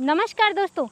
नमस्कार दोस्तों।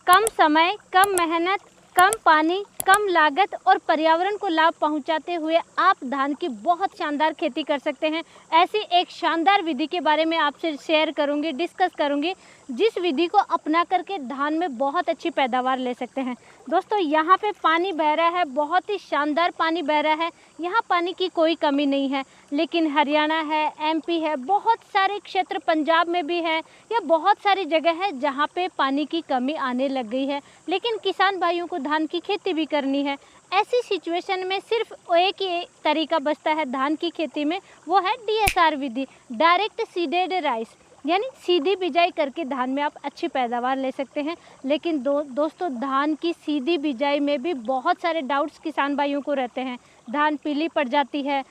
कम समय, कम मेहनत, कम पानी, कम लागत और पर्यावरण को लाभ पहुंचाते हुए आप धान की बहुत शानदार खेती कर सकते हैं। ऐसी एक शानदार विधि के बारे में आपसे शेयर करूंगी, डिस्कस करूंगी, जिस विधि को अपना करके धान में बहुत अच्छी पैदावार ले सकते हैं। दोस्तों यहाँ पे पानी बह रहा है, बहुत ही शानदार पानी बह रहा है। यहाँ पानी की कोई कमी नहीं है, लेकिन हरियाणा है, एमपी है, बहुत सारे क्षेत्र पंजाब में भी है, या बहुत सारी जगह है जहाँ पे पानी की कमी आने लग गई है, लेकिन किसान भाइयों को धान की खेती भी करनी है। ऐसी सिचुएशन में सिर्फ एक ही तरीका बचता है धान की खेती में, वो है डीएसआर विधि, डायरेक्ट सीडेड राइस, यानी सीधी बिजाई करके धान में आप अच्छी पैदावार ले सकते हैं। लेकिन दोस्तों धान की सीधी बिजाई में भी बहुत सारे डाउट्स किसान भाइयों को रहते हैं। धान पीली पड़ जाती है,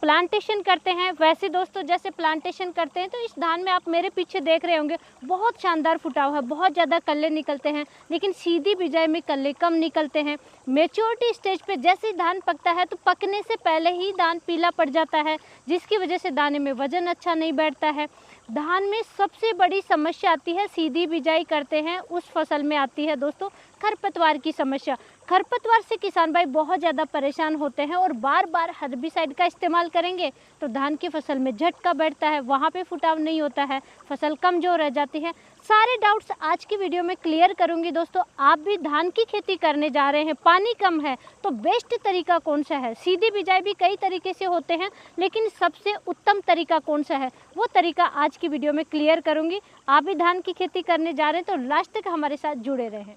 प्लांटेशन करते हैं। वैसे दोस्तों जैसे प्लांटेशन करते हैं तो इस धान में आप मेरे पीछे देख रहे होंगे बहुत शानदार फुटाव है, बहुत ज़्यादा कल्ले निकलते हैं, लेकिन सीधी बिजाई में कल्ले कम निकलते हैं। मेच्योरिटी स्टेज पे जैसे ही धान पकता है तो पकने से पहले ही धान पीला पड़ जाता है, जिसकी वजह से दाने में वजन अच्छा नहीं बैठता है। धान में सबसे बड़ी समस्या आती है, सीधी बिजाई करते हैं उस फसल में आती है दोस्तों खरपतवार की समस्या। खरपतवार से किसान भाई बहुत ज़्यादा परेशान होते हैं और बार बार हर्बिसाइड का इस्तेमाल करेंगे तो धान की फसल में झटका बैठता है, वहाँ पे फुटाव नहीं होता है, फसल कमज़ोर रह जाती है। सारे डाउट्स आज की वीडियो में क्लियर करूंगी दोस्तों। आप भी धान की खेती करने जा रहे हैं, पानी कम है, तो बेस्ट तरीका कौन सा है? सीधी बिजाई भी कई तरीके से होते हैं, लेकिन सबसे उत्तम तरीका कौन सा है, वो तरीका आज की वीडियो में क्लियर करूंगी। आप भी धान की खेती करने जा रहे हैं तो लास्ट तक हमारे साथ जुड़े रहें।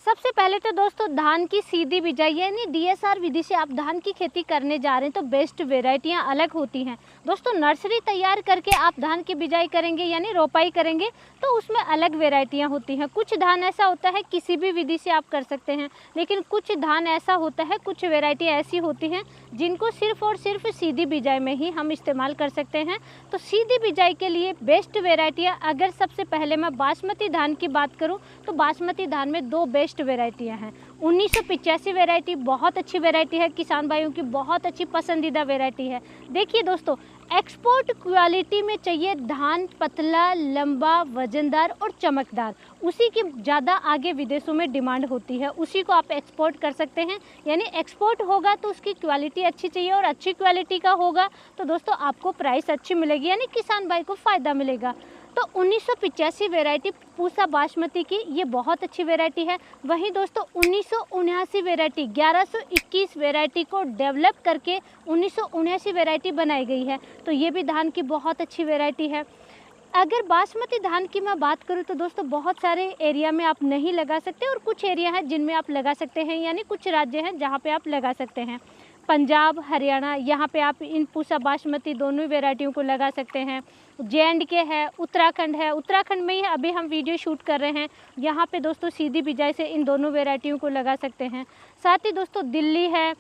सबसे पहले तो दोस्तों धान की सीधी बिजाई यानी डीएसआर विधि से आप धान की खेती करने जा रहे हैं तो बेस्ट वेराइटियां अलग होती हैं। दोस्तों नर्सरी तैयार करके आप धान की बिजाई करेंगे यानी रोपाई करेंगे तो उसमें अलग वेराइटियां होती हैं। कुछ धान ऐसा होता है किसी भी विधि से आप कर सकते हैं, लेकिन कुछ धान ऐसा होता है, कुछ वेराइटी ऐसी होती हैं जिनको सिर्फ और सिर्फ सीधी बिजाई में ही हम इस्तेमाल कर सकते हैं। तो सीधी बिजाई के लिए बेस्ट वेराइटियाँ, अगर सबसे पहले मैं बासमती धान की बात करूँ तो बासमती धान में दो बेस्ट वेराइटियां हैं। 1985 वेराइटी बहुत अच्छी वेराइटी है, किसान भाइयों की बहुत अच्छी पसंदीदा वेराइटी है। देखिए दोस्तों एक्सपोर्ट क्वालिटी में चाहिए धान पतला, लंबा, वजनदार और चमकदार, उसी की ज़्यादा आगे विदेशों में डिमांड होती है, उसी को आप एक्सपोर्ट कर सकते हैं। यानी एक्सपोर्ट होगा तो उसकी क्वालिटी अच्छी चाहिए और अच्छी क्वालिटी का होगा तो दोस्तों आपको प्राइस अच्छी मिलेगी, यानी किसान भाई को फ़ायदा मिलेगा। तो 1985 वेराइटी पूसा बासमती की ये बहुत अच्छी वेराइटी है। वहीं दोस्तों 1979 वेराइटी 1121 वेराइटी को डेवलप करके 1979 वेराइटी बनाई गई है, तो ये भी धान की बहुत अच्छी वेराइटी है। अगर बासमती धान की मैं बात करूं तो दोस्तों बहुत सारे एरिया में आप नहीं लगा सकते और कुछ एरिया हैं जिनमें आप लगा सकते हैं, यानी कुछ राज्य हैं जहां पे आप लगा सकते हैं। पंजाब, हरियाणा, यहाँ पे आप इन पूसा बासमती दोनों वेराइटियों को लगा सकते हैं। जे.एंड.के है, उत्तराखंड है, उत्तराखंड में ही अभी हम वीडियो शूट कर रहे हैं, यहाँ पे दोस्तों सीधी बिजाई से इन दोनों वेराइटियों को लगा सकते हैं। साथ ही दोस्तों दिल्ली है,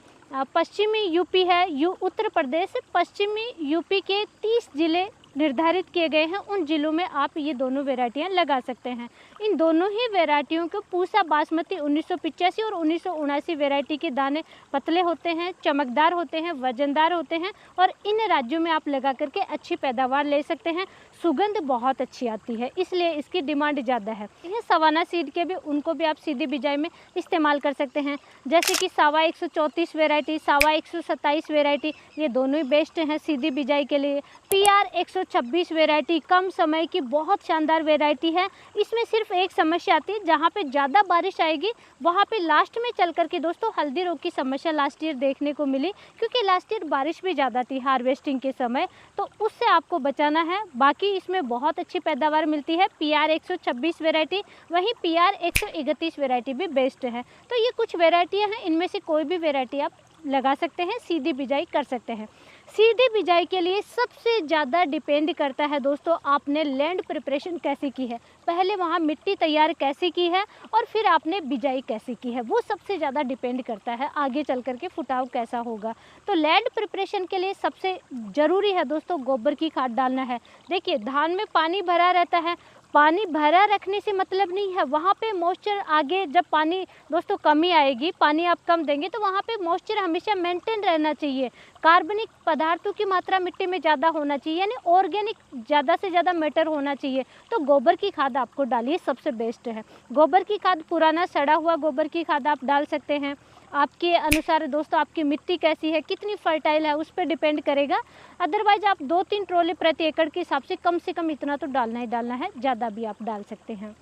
पश्चिमी यूपी है, उत्तर प्रदेश, पश्चिमी यूपी के 30 ज़िले निर्धारित किए गए हैं, उन ज़िलों में आप ये दोनों वेराइटियाँ लगा सकते हैं। इन दोनों ही वेराइटियों को पूसा बासमती 1985 और 1979 वेराइटी के दाने पतले होते हैं, चमकदार होते हैं, वजनदार होते हैं और इन राज्यों में आप लगा करके अच्छी पैदावार ले सकते हैं। सुगंध बहुत अच्छी आती है, इसलिए इसकी डिमांड ज़्यादा है। ये सवाना सीड के भी, उनको भी आप सीधी बिजाई में इस्तेमाल कर सकते हैं, जैसे कि सावा 134 वेराइटी, सावा 127 वेराइटी, ये दोनों ही बेस्ट हैं सीधी बिजाई के लिए। PR 126 वेराइटी कम समय की बहुत शानदार वेराइटी है। इसमें सिर्फ एक समस्या आती है, जहाँ पे ज़्यादा बारिश आएगी वहाँ पे लास्ट में चल करके दोस्तों हल्दी रोग की समस्या लास्ट ईयर देखने को मिली, क्योंकि लास्ट ईयर बारिश भी ज़्यादा थी हार्वेस्टिंग के समय, तो उससे आपको बचाना है। बाकी इसमें बहुत अच्छी पैदावार मिलती है। PR 126 वेराइटी, वहीं PR 131 वेराइटी भी बेस्ट है। तो ये कुछ वेराइटियाँ हैं, इनमें से कोई भी वेराइटी आप लगा सकते हैं, सीधी बिजाई कर सकते हैं। सीधी बिजाई के लिए सबसे ज़्यादा डिपेंड करता है दोस्तों आपने लैंड प्रिपरेशन कैसे की है, पहले वहाँ मिट्टी तैयार कैसे की है और फिर आपने बिजाई कैसे की है, वो सबसे ज़्यादा डिपेंड करता है आगे चल कर के फुटाव कैसा होगा। तो लैंड प्रिपरेशन के लिए सबसे ज़रूरी है दोस्तों गोबर की खाद डालना है। देखिए धान में पानी भरा रहता है, पानी भरा रखने से मतलब नहीं है, वहाँ पे मॉइस्चर आगे जब पानी दोस्तों कमी आएगी, पानी आप कम देंगे तो वहाँ पे मॉइस्चर हमेशा मेंटेन रहना चाहिए। कार्बनिक पदार्थों की मात्रा मिट्टी में ज़्यादा होना चाहिए, यानी ऑर्गेनिक ज़्यादा से ज़्यादा मैटर होना चाहिए। तो गोबर की खाद आपको डालिए, सबसे बेस्ट है। गोबर की खाद, पुराना सड़ा हुआ गोबर की खाद आप डाल सकते हैं। आपके अनुसार दोस्तों आपकी मिट्टी कैसी है, कितनी फर्टाइल है, उस पर डिपेंड करेगा। अदरवाइज आप 2-3 ट्रॉली प्रति एकड़ के हिसाब से कम इतना तो डालना ही डालना है, ज़्यादा भी आप डाल सकते हैं।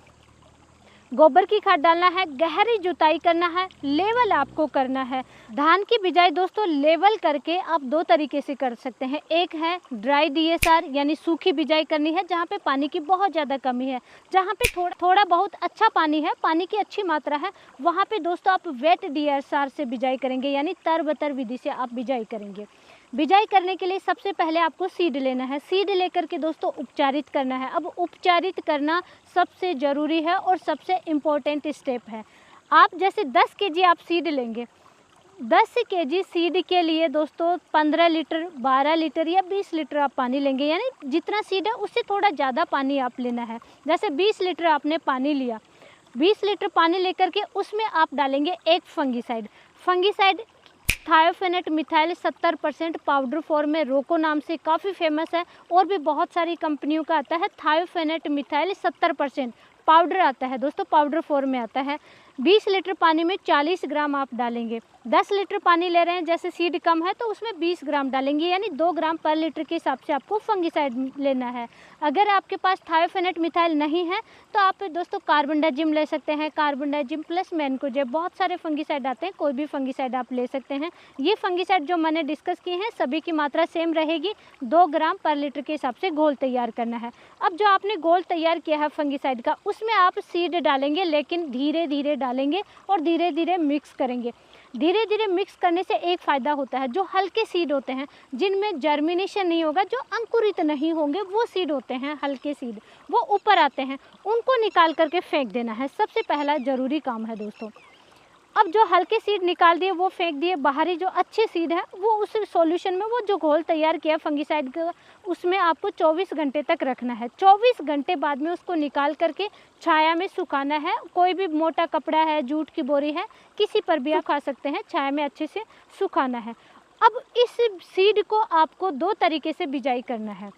गोबर की खाद डालना है, गहरी जुताई करना है, लेवल आपको करना है। धान की बिजाई दोस्तों लेवल करके आप 2 तरीके से कर सकते हैं। एक है ड्राई डीएसआर यानी सूखी बिजाई करनी है, जहाँ पे पानी की बहुत ज़्यादा कमी है, जहाँ पे थोड़ा बहुत अच्छा पानी है, पानी की अच्छी मात्रा है, वहाँ पे दोस्तों आप वेट डीएसआर से बिजाई करेंगे, यानी तर-बतर विधि से आप बिजाई करेंगे। बिजाई करने के लिए सबसे पहले आपको सीड लेना है। सीड लेकर के दोस्तों उपचारित करना है। अब उपचारित करना सबसे ज़रूरी है और सबसे इम्पोर्टेंट स्टेप है। आप जैसे 10 केजी आप सीड लेंगे, 10 केजी सीड के लिए दोस्तों 15 लीटर, 12 लीटर या 20 लीटर आप पानी लेंगे, यानी जितना सीड है उससे थोड़ा ज़्यादा पानी आप लेना है। जैसे 20 लीटर आपने पानी लिया, 20 लीटर पानी लेकर के उसमें आप डालेंगे एक fungicide thiophanate methyl 70% powder form में, रोको नाम से काफ़ी फेमस है, और भी बहुत सारी कंपनियों का आता है। थायोफेनेट मिथाइल 70% पाउडर आता है दोस्तों, पाउडर फॉर्म में आता है। 20 लीटर पानी में 40 ग्राम आप डालेंगे। 10 लीटर पानी ले रहे हैं, जैसे सीड कम है तो उसमें 20 ग्राम डालेंगे, यानी 2 ग्राम पर लीटर के हिसाब से आपको फंगीसाइड लेना है। अगर आपके पास थायोफेनेट मिथाइल नहीं है तो आप दोस्तों कार्बनडाजिम ले सकते हैं, कार्बनडाजिम प्लस मैनकोजेब, बहुत सारे फंगीसाइड आते हैं, कोई भी फंगीसाइड आप ले सकते हैं। ये फंगीसाइड जो मैंने डिस्कस किए हैं सभी की मात्रा सेम रहेगी, 2 ग्राम पर लीटर के हिसाब से घोल तैयार करना है। अब जो आपने घोल तैयार किया है फंगीसाइड का, उसमें आप सीड डालेंगे, लेकिन धीरे धीरे डालेंगे और धीरे धीरे मिक्स करेंगे। धीरे धीरे मिक्स करने से एक फ़ायदा होता है, जो हल्के सीड होते हैं जिनमें जर्मिनेशन नहीं होगा, जो अंकुरित नहीं होंगे, वो सीड होते हैं हल्के सीड, वो ऊपर आते हैं, उनको निकाल करके फेंक देना है। सबसे पहला ज़रूरी काम है दोस्तों। अब जो हल्के सीड निकाल दिए वो फेंक दिए, बाहरी जो अच्छे सीड है वो उस सॉल्यूशन में, वो जो घोल तैयार किया फंगीसाइड का, उसमें आपको 24 घंटे तक रखना है। 24 घंटे बाद में उसको निकाल करके छाया में सुखाना है। कोई भी मोटा कपड़ा है, जूट की बोरी है, किसी पर भी आप खा सकते हैं, छाया में अच्छे से सुखाना है। अब इस सीड को आपको 2 तरीके से बिजाई करना है।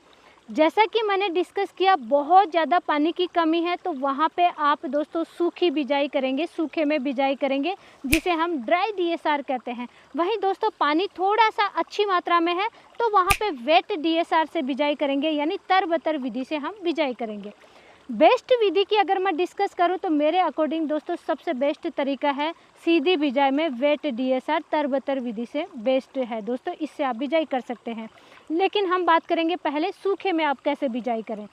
जैसा कि मैंने डिस्कस किया, बहुत ज़्यादा पानी की कमी है तो वहाँ पे आप दोस्तों सूखी बिजाई करेंगे, सूखे में बिजाई करेंगे, जिसे हम ड्राई डीएसआर कहते हैं। वहीं दोस्तों पानी थोड़ा सा अच्छी मात्रा में है तो वहाँ पे वेट डीएसआर से बिजाई करेंगे, यानी तर-बतर विधि से हम बिजाई करेंगे। बेस्ट विधि की अगर मैं डिस्कस करूं तो मेरे अकॉर्डिंग दोस्तों सबसे बेस्ट तरीका है सीधी बिजाई में वेट डीएसआर, तर-बतर विधि से बेस्ट है दोस्तों, इससे आप बिजाई कर सकते हैं। लेकिन हम बात करेंगे पहले सूखे में आप कैसे बिजाई करें।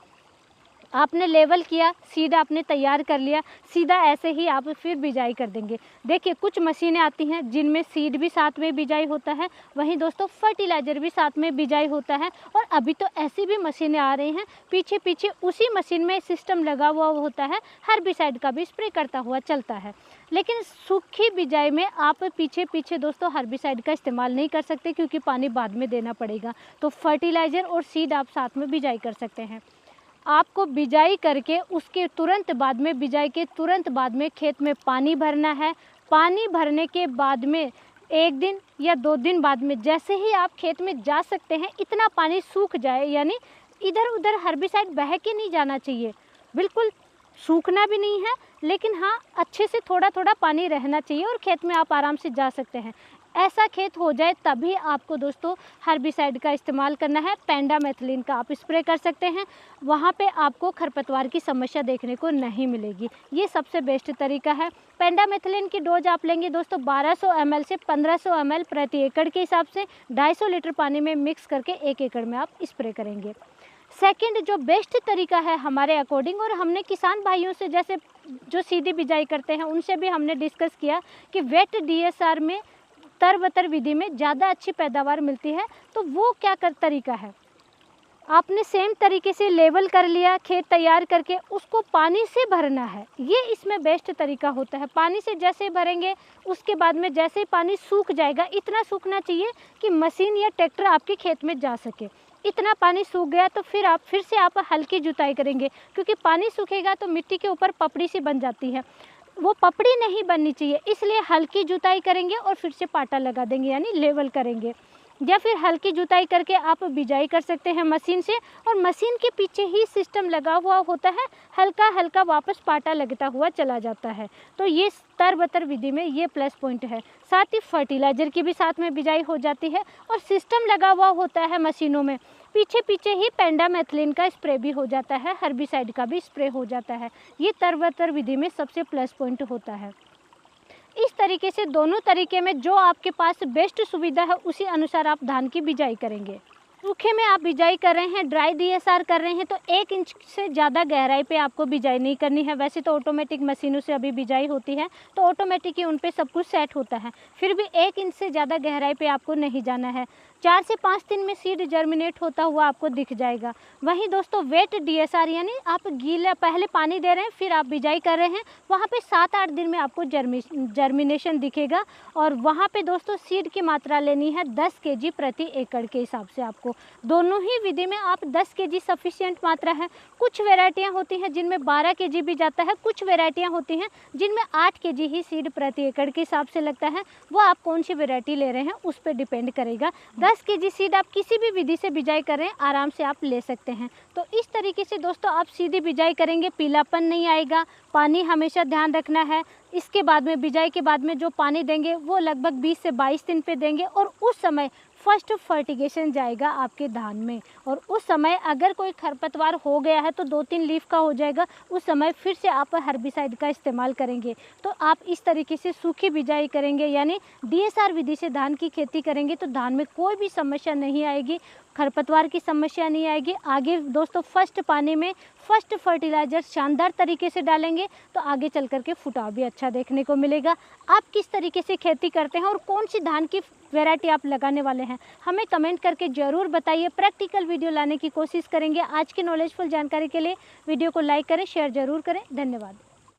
आपने लेवल किया, सीड आपने तैयार कर लिया, सीधा ऐसे ही आप फिर बिजाई कर देंगे। देखिए कुछ मशीनें आती हैं जिनमें सीड भी साथ में बिजाई होता है, वहीं दोस्तों फर्टिलाइज़र भी साथ में बिजाई होता है, और अभी तो ऐसी भी मशीनें आ रही हैं पीछे पीछे उसी मशीन में सिस्टम लगा हुआ होता है, हर्बिसाइड का भी स्प्रे करता हुआ चलता है। लेकिन सूखी बिजाई में आप पीछे पीछे दोस्तों हर्बिसाइड का इस्तेमाल नहीं कर सकते, क्योंकि पानी बाद में देना पड़ेगा। तो फर्टिलाइज़र और सीड आप साथ में बिजाई कर सकते हैं। आपको बिजाई करके उसके तुरंत बाद में, बिजाई के तुरंत बाद में खेत में पानी भरना है। पानी भरने के बाद में 1 दिन या 2 दिन बाद में जैसे ही आप खेत में जा सकते हैं, इतना पानी सूख जाए, यानी इधर उधर हर्बिसाइड बह के नहीं जाना चाहिए, बिल्कुल सूखना भी नहीं है, लेकिन हाँ अच्छे से थोड़ा थोड़ा पानी रहना चाहिए और खेत में आप आराम से जा सकते हैं। ऐसा खेत हो जाए तभी आपको दोस्तों हर्बिसाइड का इस्तेमाल करना है। पेंडामेथिलिन का आप स्प्रे कर सकते हैं, वहाँ पे आपको खरपतवार की समस्या देखने को नहीं मिलेगी। ये सबसे बेस्ट तरीका है। पेंडामेथिलिन की डोज आप लेंगे दोस्तों 1200 ml से 1500 ml प्रति एकड़ के हिसाब से 250 लीटर पानी में मिक्स करके 1 एकड़ में आप स्प्रे करेंगे। सेकंड जो बेस्ट तरीका है हमारे अकॉर्डिंग, और हमने किसान भाइयों से जैसे जो सीधी बिजाई करते हैं उनसे भी हमने डिस्कस किया कि वेट डीएसआर में, तर-बतर विधि में ज़्यादा अच्छी पैदावार मिलती है। तो वो क्या तरीका है, आपने सेम तरीके से लेवल कर लिया, खेत तैयार करके उसको पानी से भरना है। ये इसमें बेस्ट तरीका होता है। पानी से जैसे भरेंगे उसके बाद में जैसे ही पानी सूख जाएगा, इतना सूखना चाहिए कि मशीन या ट्रैक्टर आपके खेत में जा सके, इतना पानी सूख गया तो फिर से आप हल्की जुताई करेंगे, क्योंकि पानी सूखेगा तो मिट्टी के ऊपर पपड़ी सी बन जाती है, वो पपड़ी नहीं बननी चाहिए, इसलिए हल्की जुताई करेंगे और फिर से पाटा लगा देंगे यानी लेवल करेंगे। या फिर हल्की जुताई करके आप बिजाई कर सकते हैं मशीन से, और मशीन के पीछे ही सिस्टम लगा हुआ होता है, हल्का हल्का वापस पाटा लगता हुआ चला जाता है। तो ये तर बतर विधि में ये प्लस पॉइंट है। साथ ही फर्टिलाइज़र की भी साथ में बिजाई हो जाती है, और सिस्टम लगा हुआ होता है मशीनों में, पीछे पीछे ही पेंडामेथिलिन का स्प्रे भी हो जाता है, हर्बिसाइड का भी स्प्रे हो जाता है। ये तर बतर विधि में सबसे प्लस पॉइंट होता है। इस तरीके से दोनों तरीके में जो आपके पास बेस्ट सुविधा है उसी अनुसार आप धान की बिजाई करेंगे। सूखे में आप बिजाई कर रहे हैं, ड्राई DSR कर रहे हैं, तो 1 इंच से ज़्यादा गहराई पे आपको बिजाई नहीं करनी है। वैसे तो ऑटोमेटिक मशीनों से अभी बिजाई होती है तो ऑटोमेटिक ही उन पे सब कुछ सेट होता है, फिर भी 1 इंच से ज़्यादा गहराई पे आपको नहीं जाना है। 4 से 5 दिन में सीड जर्मिनेट होता हुआ आपको दिख जाएगा। वहीं दोस्तों वेट DSR यानी आप गीला पहले पानी दे रहे हैं फिर आप बिजाई कर रहे हैं, वहाँ पे 7-8 दिन में आपको जर्मिनेशन दिखेगा। और वहाँ पे दोस्तों सीड की मात्रा लेनी है 10 kg प्रति एकड़ के हिसाब से आपको। दोनों ही विधि में आप 10 kg सफिशिएंट मात्रा है। कुछ वेराइटियाँ होती हैं जिनमें 12 kg भी जाता है, कुछ वेराइटियाँ होती हैं जिनमें 8 kg ही सीड प्रति एकड़ के हिसाब से लगता है। वो आप कौन सी वेराइटी ले रहे हैं उस पर डिपेंड करेगा। 10 kg सीड आप किसी भी विधि से बिजाई करें आराम से आप ले सकते हैं। तो इस तरीके से दोस्तों आप सीधी बिजाई करेंगे, पीलापन नहीं आएगा। पानी हमेशा ध्यान रखना है। इसके बाद में बिजाई के बाद में जो पानी देंगे वो लगभग 20 से 22 दिन पे देंगे, और उस समय फर्स्ट फर्टिगेशन जाएगा आपके धान में। और उस समय अगर कोई खरपतवार हो गया है तो 2-3 लीफ का हो जाएगा, उस समय फिर से आप हर्बिसाइड का इस्तेमाल करेंगे। तो आप इस तरीके से सूखी बिजाई करेंगे यानी DSR विधि से धान की खेती करेंगे तो धान में कोई भी समस्या नहीं आएगी, खरपतवार की समस्या नहीं आएगी। आगे दोस्तों फर्स्ट पानी में फर्स्ट फर्टिलाइज़र शानदार तरीके से डालेंगे तो आगे चल कर के फुटाव भी अच्छा देखने को मिलेगा। आप किस तरीके से खेती करते हैं और कौन सी धान की वैरायटी आप लगाने वाले हैं हमें कमेंट करके ज़रूर बताइए। प्रैक्टिकल वीडियो लाने की कोशिश करेंगे। आज की नॉलेजफुल जानकारी के लिए वीडियो को लाइक करें, शेयर ज़रूर करें। धन्यवाद।